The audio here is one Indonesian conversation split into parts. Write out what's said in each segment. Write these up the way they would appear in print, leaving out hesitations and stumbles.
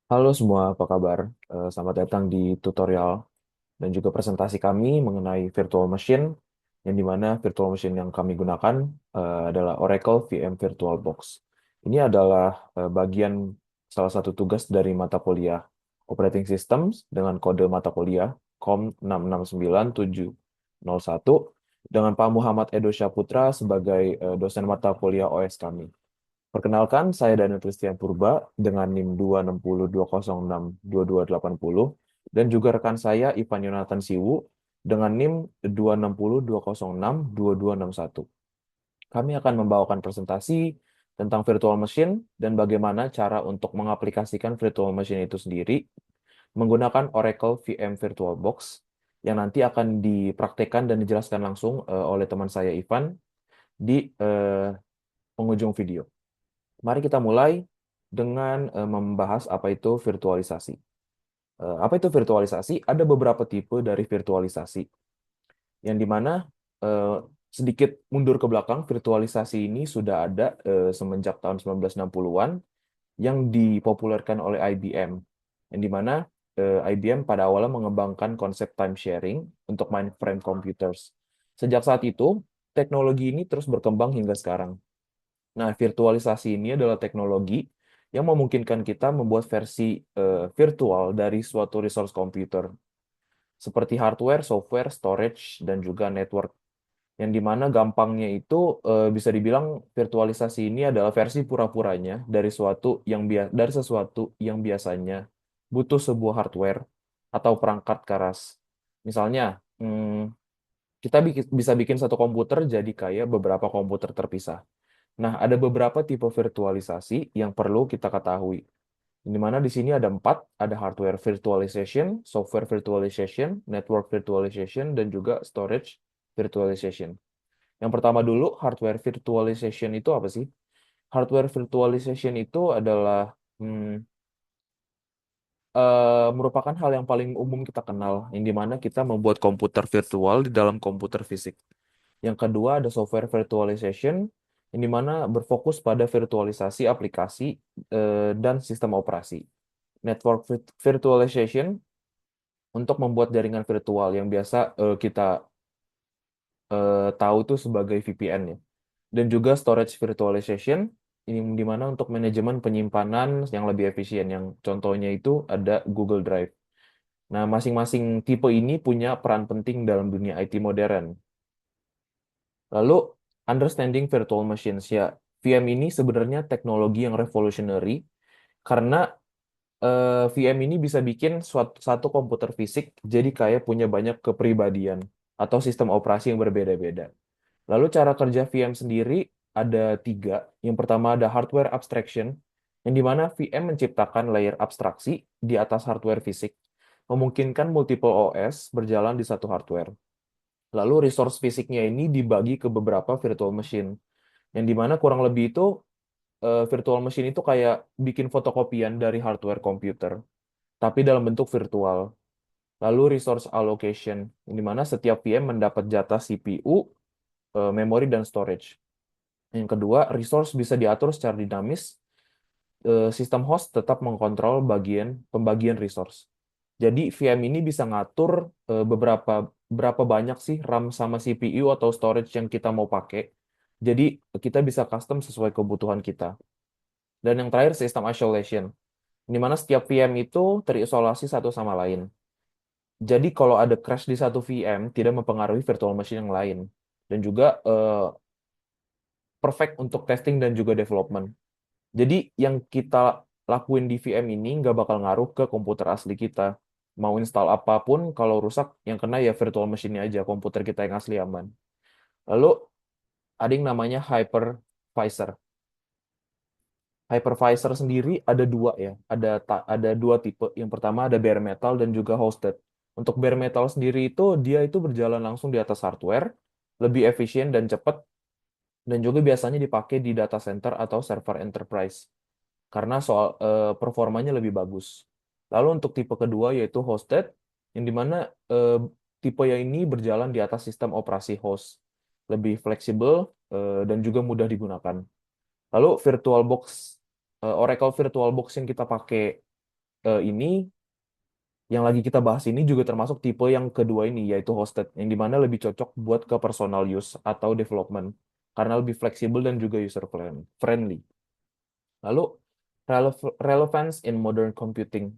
Halo semua, apa kabar? Selamat datang di tutorial dan juga presentasi kami mengenai virtual machine, yang dimana virtual machine yang kami gunakan adalah Oracle VM VirtualBox. Ini adalah bagian salah satu tugas dari mata kuliah Operating Systems dengan kode mata kuliah COM 669-701 dengan Pak Muhammad Edo Syaputra sebagai dosen mata kuliah OS kami. Perkenalkan, saya Daniel Christian Purba dengan NIM 26020622280 dan juga rekan saya Ivan Yonatan Siwu dengan NIM 26020622261. Kami akan membawakan presentasi tentang virtual machine dan bagaimana cara untuk mengaplikasikan virtual machine itu sendiri menggunakan Oracle VM VirtualBox yang nanti akan dipraktekkan dan dijelaskan langsung oleh teman saya Ivan di penghujung video. Mari kita mulai dengan membahas apa itu virtualisasi. Apa itu virtualisasi? Ada beberapa tipe dari virtualisasi, yang dimana eh, sedikit mundur ke belakang, virtualisasi ini sudah ada semenjak tahun 1960-an yang dipopulerkan oleh IBM, yang dimana IBM pada awalnya mengembangkan konsep time sharing untuk mainframe computers. Sejak saat itu, teknologi ini terus berkembang hingga sekarang. Nah, virtualisasi ini adalah teknologi yang memungkinkan kita membuat versi virtual dari suatu resource komputer, seperti hardware, software, storage, dan juga network. Yang dimana gampangnya itu bisa dibilang virtualisasi ini adalah versi pura-puranya dari sesuatu yang biasanya butuh sebuah hardware atau perangkat keras. Misalnya, kita bisa bikin satu komputer jadi kayak beberapa komputer terpisah. Nah, ada beberapa tipe virtualisasi yang perlu kita ketahui. Di mana di sini ada empat, ada hardware virtualization, software virtualization, network virtualization, dan juga storage virtualization. Yang pertama dulu, hardware virtualization itu apa sih? Hardware virtualization itu adalah merupakan hal yang paling umum kita kenal, yang dimana kita membuat komputer virtual di dalam komputer fisik. Yang kedua ada software virtualization, yang dimana berfokus pada virtualisasi aplikasi dan sistem operasi. Network virtualization untuk membuat jaringan virtual yang biasa kita tahu tuh sebagai VPN ya. Dan juga storage virtualization, ini dimana untuk manajemen penyimpanan yang lebih efisien. Yang contohnya itu ada Google Drive. Nah, masing-masing tipe ini punya peran penting dalam dunia IT modern. Lalu, understanding virtual machines ya. VM ini sebenarnya teknologi yang revolutionary karena VM ini bisa bikin satu komputer fisik jadi kayak punya banyak kepribadian atau sistem operasi yang berbeda-beda. Lalu cara kerja VM sendiri ada tiga. Yang pertama ada hardware abstraction, yang dimana VM menciptakan layer abstraksi di atas hardware fisik, memungkinkan multiple OS berjalan di satu hardware. Lalu resource fisiknya ini dibagi ke beberapa virtual machine, yang dimana kurang lebih itu virtual machine itu kayak bikin fotokopian dari hardware komputer, tapi dalam bentuk virtual. Lalu resource allocation, yang dimana setiap VM mendapat jatah CPU, memori, dan storage. Yang kedua, resource bisa diatur secara dinamis. Sistem host tetap mengkontrol pembagian resource. Jadi VM ini bisa ngatur berapa banyak sih RAM sama CPU atau storage yang kita mau pakai. Jadi kita bisa custom sesuai kebutuhan kita. Dan yang terakhir, sistem isolation, di mana setiap VM itu terisolasi satu sama lain. Jadi kalau ada crash di satu VM, tidak mempengaruhi virtual machine yang lain. Dan juga perfect untuk testing dan juga development. Jadi yang kita lakuin di VM ini nggak bakal ngaruh ke komputer asli kita. Mau install apapun, kalau rusak, yang kena ya virtual machine-nya aja, komputer kita yang asli aman. Lalu ada yang namanya hypervisor. Hypervisor sendiri ada dua ya, ada dua tipe. Yang pertama ada bare metal dan juga hosted. Untuk bare metal sendiri itu dia itu berjalan langsung di atas hardware, lebih efisien dan cepat, dan juga biasanya dipakai di data center atau server enterprise karena soal performanya lebih bagus. Lalu untuk tipe kedua yaitu hosted, yang dimana eh, tipe yang ini berjalan di atas sistem operasi host, lebih fleksibel dan juga mudah digunakan. Lalu VirtualBox, Oracle VirtualBox yang kita pakai ini yang lagi kita bahas ini juga termasuk tipe yang kedua ini, yaitu hosted, yang dimana lebih cocok buat ke personal use atau development, karena lebih fleksibel dan juga user friendly. Lalu, relevance in modern computing.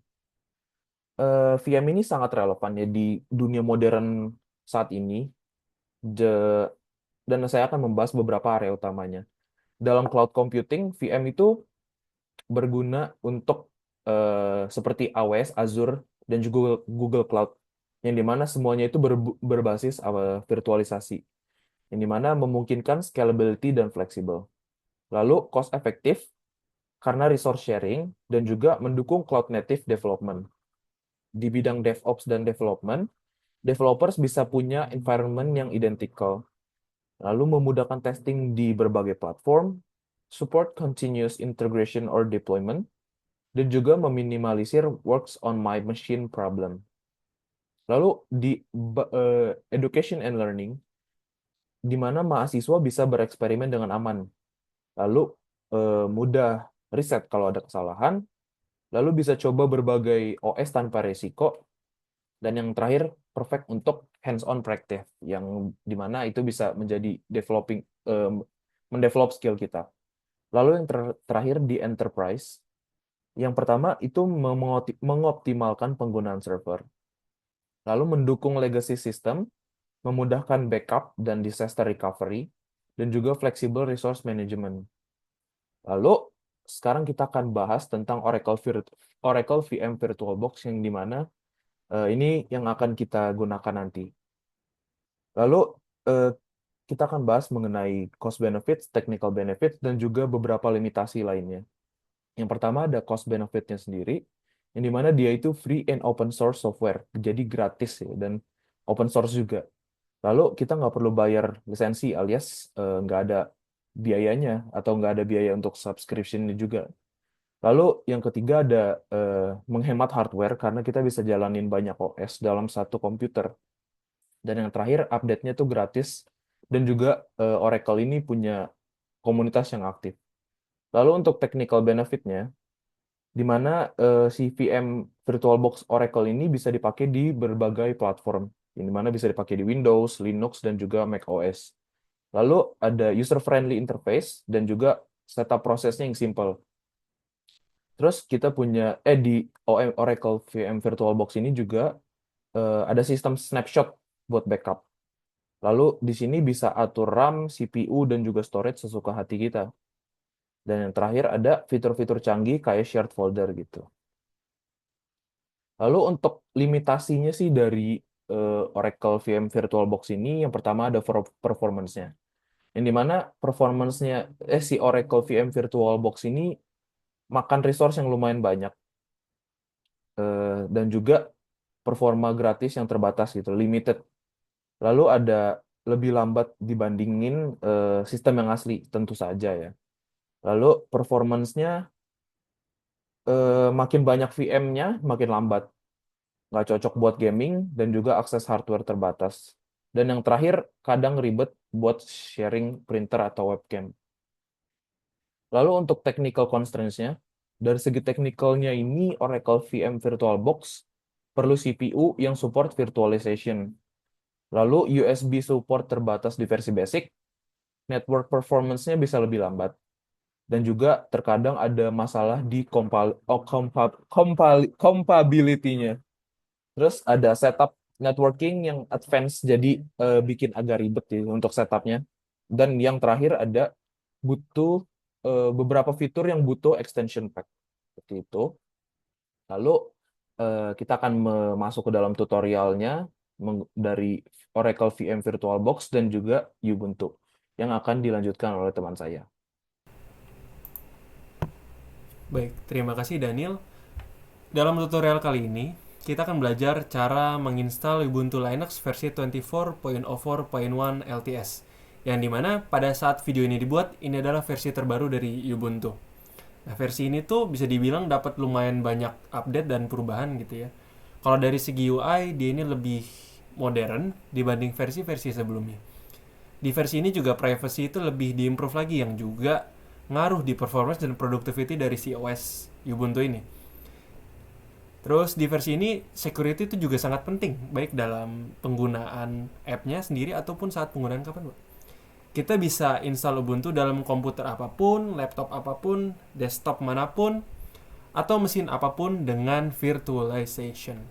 VM ini sangat relevan ya di dunia modern saat ini, Je- dan saya akan membahas beberapa area utamanya. Dalam cloud computing, VM itu berguna untuk seperti AWS, Azure, dan juga Google Cloud, yang dimana semuanya itu berbasis virtualisasi, yang dimana memungkinkan scalability dan fleksibel. Lalu cost efektif karena resource sharing dan juga mendukung cloud native development. Di bidang DevOps dan development, developers bisa punya environment yang identical, lalu memudahkan testing di berbagai platform, support continuous integration or deployment, dan juga meminimalisir works on my machine problem. Lalu di education and learning, di mana mahasiswa bisa bereksperimen dengan aman, lalu mudah riset kalau ada kesalahan, lalu bisa coba berbagai OS tanpa resiko, dan yang terakhir perfect untuk hands-on practice, yang dimana itu bisa menjadi mendevelop skill kita. Lalu yang terakhir di enterprise, yang pertama itu mengoptimalkan penggunaan server, lalu mendukung legacy system, memudahkan backup dan disaster recovery, dan juga flexible resource management. Lalu sekarang kita akan bahas tentang Oracle VM VirtualBox, yang dimana ini yang akan kita gunakan nanti. Lalu eh, kita akan bahas mengenai cost benefits, technical benefits, dan juga beberapa limitasi lainnya. Yang pertama ada cost benefitnya sendiri, yang dimana dia itu free and open source software, jadi gratis ya, dan open source juga. Lalu kita nggak perlu bayar lisensi, alias nggak ada biayanya atau nggak ada biaya untuk subscription juga. Lalu yang ketiga ada menghemat hardware karena kita bisa jalanin banyak OS dalam satu komputer. Dan yang terakhir, update-nya tuh gratis. Dan juga Oracle ini punya komunitas yang aktif. Lalu untuk technical benefit-nya, di mana si VM VirtualBox Oracle ini bisa dipakai di berbagai platform. Di mana bisa dipakai di Windows, Linux, dan juga macOS. Lalu ada user-friendly interface dan juga setup prosesnya yang simple. Terus kita punya, di Oracle VM VirtualBox ini juga ada sistem snapshot buat backup. Lalu di sini bisa atur RAM, CPU, dan juga storage sesuka hati kita. Dan yang terakhir ada fitur-fitur canggih kayak shared folder gitu. Lalu untuk limitasinya sih dari Oracle VM VirtualBox ini, yang pertama ada performance-nya. Yang dimana performance-nya, si Oracle VM VirtualBox ini makan resource yang lumayan banyak. Dan juga performa gratis yang terbatas gitu, limited. Lalu ada lebih lambat dibandingin sistem yang asli, tentu saja ya. Lalu performance-nya makin banyak VM-nya, makin lambat. Nggak cocok buat gaming dan juga akses hardware terbatas. Dan yang terakhir, kadang ribet buat sharing printer atau webcam. Lalu untuk technical constraints-nya, dari segi teknikalnya ini Oracle VM VirtualBox perlu CPU yang support virtualization. Lalu USB support terbatas di versi basic, network performance-nya bisa lebih lambat. Dan juga terkadang ada masalah di compatibility-nya. Terus ada setup networking yang advance, jadi bikin agak ribet ya untuk setupnya. Dan yang terakhir ada butuh beberapa fitur yang butuh extension pack. Seperti itu. Lalu kita akan masuk ke dalam tutorialnya dari Oracle VM VirtualBox dan juga Ubuntu yang akan dilanjutkan oleh teman saya. Baik, terima kasih Daniel. Dalam tutorial kali ini, kita akan belajar cara menginstal Ubuntu Linux versi 24.04.1 LTS. Yang dimana pada saat video ini dibuat, ini adalah versi terbaru dari Ubuntu. Nah, versi ini tuh bisa dibilang dapat lumayan banyak update dan perubahan gitu ya. Kalau dari segi UI, dia ini lebih modern dibanding versi-versi sebelumnya. Di versi ini juga privacy itu lebih diimprove lagi, yang juga ngaruh di performance dan productivity dari si OS Ubuntu ini. Terus di versi ini security itu juga sangat penting, baik dalam penggunaan app-nya sendiri ataupun saat penggunaan kapan, Pak. Kita bisa install Ubuntu dalam komputer apapun, laptop apapun, desktop manapun, atau mesin apapun dengan virtualization.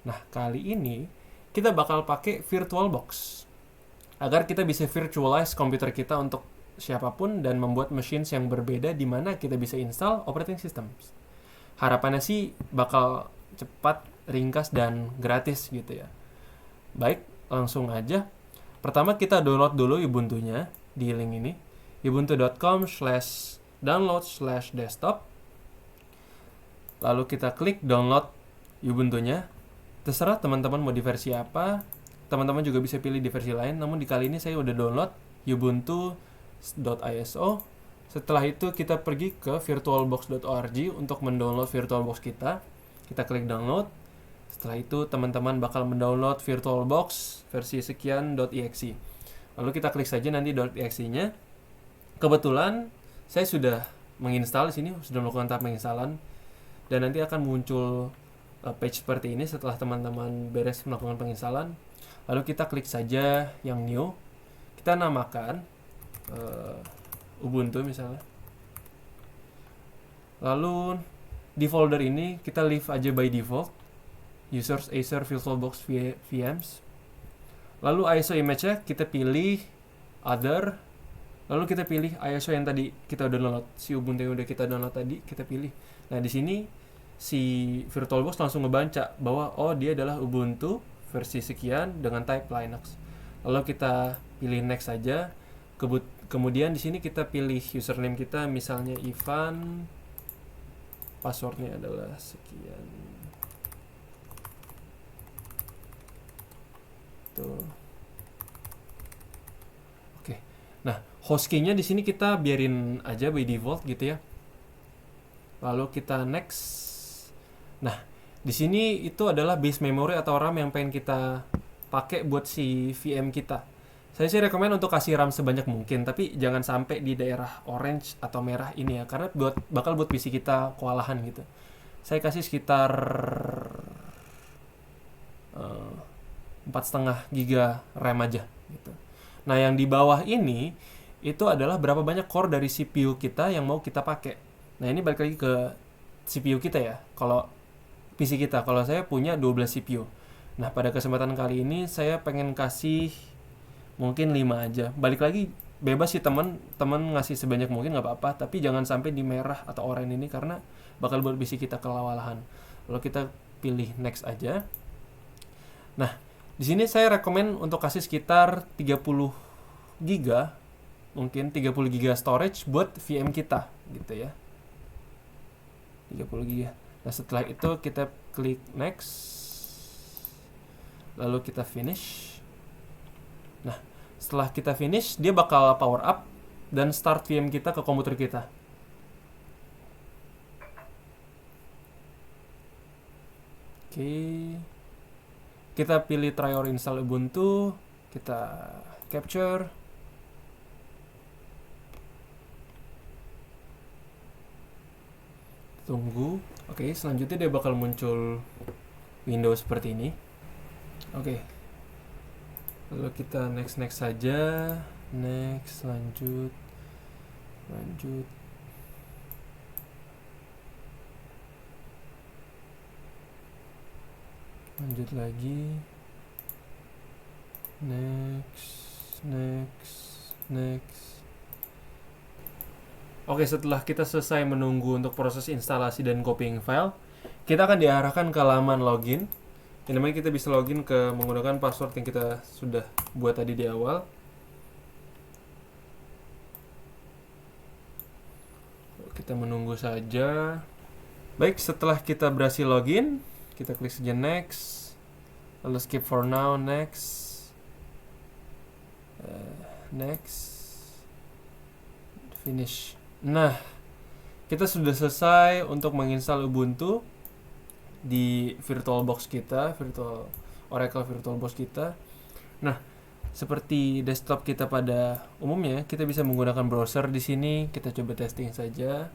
Nah, kali ini kita bakal pakai VirtualBox agar kita bisa virtualize komputer kita untuk siapapun dan membuat machines yang berbeda di mana kita bisa install operating systems. Harapannya sih bakal cepat, ringkas, dan gratis gitu ya. Baik, langsung aja. Pertama kita download dulu Ubuntu-nya di link ini. ubuntu.com/download/desktop. Lalu kita klik download Ubuntu-nya. Terserah teman-teman mau di versi apa. Teman-teman juga bisa pilih di versi lain. Namun di kali ini saya udah download ubuntu.iso. Setelah itu kita pergi ke virtualbox.org untuk mendownload VirtualBox kita. Kita klik download. Setelah itu teman-teman bakal mendownload VirtualBox versi sekian.exe. Lalu kita klik saja nanti .exe-nya. Kebetulan saya sudah menginstal di sini, sudah melakukan tahap penginstalan, dan nanti akan muncul page seperti ini setelah teman-teman beres melakukan penginstalan. Lalu kita klik saja yang new. Kita namakan Ubuntu misalnya. Lalu di folder ini kita leave aja by default users Acer VirtualBox VMs. Lalu ISO image-nya kita pilih other. Lalu kita pilih ISO yang tadi kita udah download, si Ubuntu yang udah kita download tadi kita pilih. Nah di sini si VirtualBox langsung ngebaca bahwa oh dia adalah Ubuntu versi sekian dengan type Linux. Lalu kita pilih next saja. Kemudian di sini kita pilih username kita, misalnya Ivan, passwordnya adalah sekian. Tuh. Oke. Nah, hostkey-nya di sini kita biarin aja by default gitu ya. Lalu kita next. Nah, di sini itu adalah base memory atau RAM yang pengen kita pakai buat si VM kita. Saya sih rekomend untuk kasih RAM sebanyak mungkin, tapi jangan sampai di daerah orange atau merah ini ya, karena bakal buat PC kita kewalahan gitu. Saya kasih sekitar 4,5 GB RAM aja gitu. Nah, yang di bawah ini itu adalah berapa banyak core dari CPU kita yang mau kita pakai. Nah, ini balik lagi ke CPU kita ya. Kalau PC kita, kalau saya punya 12 CPU. Nah, pada kesempatan kali ini saya pengen kasih mungkin 5 aja. Balik lagi bebas sih teman ngasih sebanyak mungkin nggak apa-apa, tapi jangan sampai di merah atau oranye ini karena bakal buat PC kita kewalahan. Lalu kita pilih next aja. Nah, di sini saya rekomen untuk kasih sekitar 30 GB, mungkin 30 GB storage buat VM kita gitu ya. 30 GB. Nah, setelah itu kita klik next. Lalu kita finish. Nah, setelah kita finish, dia bakal power up dan start VM kita ke komputer kita. Oke. Kita pilih try or install Ubuntu, kita capture. Tunggu. Oke, selanjutnya dia bakal muncul window seperti ini. Oke. Lalu kita next saja. Next, lanjut. Lanjut lagi. Next. Oke, setelah kita selesai menunggu untuk proses instalasi dan copying file, kita akan diarahkan ke laman login. Yang namanya kita bisa login menggunakan password yang kita sudah buat tadi di awal. Kita menunggu saja. Baik, setelah kita berhasil login, kita klik saja next. Lalu skip for now, next. Finish. Nah, kita sudah selesai untuk menginstal Ubuntu di VirtualBox kita, Oracle VirtualBox kita. Nah, seperti desktop kita pada umumnya, kita bisa menggunakan browser di sini. Kita coba testing saja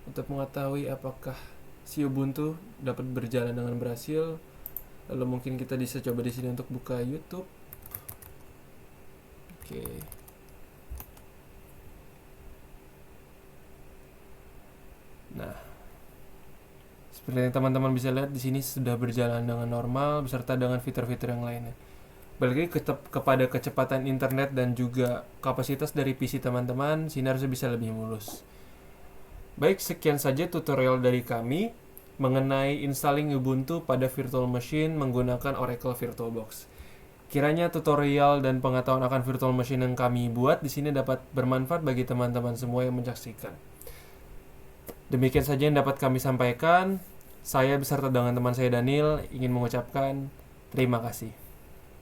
untuk mengetahui apakah si Ubuntu dapat berjalan dengan berhasil. Lalu mungkin kita bisa coba di sini untuk buka YouTube. Oke. Nah, seperti yang teman-teman bisa lihat di sini sudah berjalan dengan normal beserta dengan fitur-fitur yang lainnya. Balik lagi kepada kecepatan internet dan juga kapasitas dari PC teman-teman, sini harusnya bisa lebih mulus. Baik, sekian saja tutorial dari kami mengenai installing Ubuntu pada virtual machine menggunakan Oracle VirtualBox. Kiranya tutorial dan pengetahuan akan virtual machine yang kami buat di sini dapat bermanfaat bagi teman-teman semua yang menyaksikan. Demikian saja yang dapat kami sampaikan. Saya beserta dengan teman saya Daniel ingin mengucapkan terima kasih.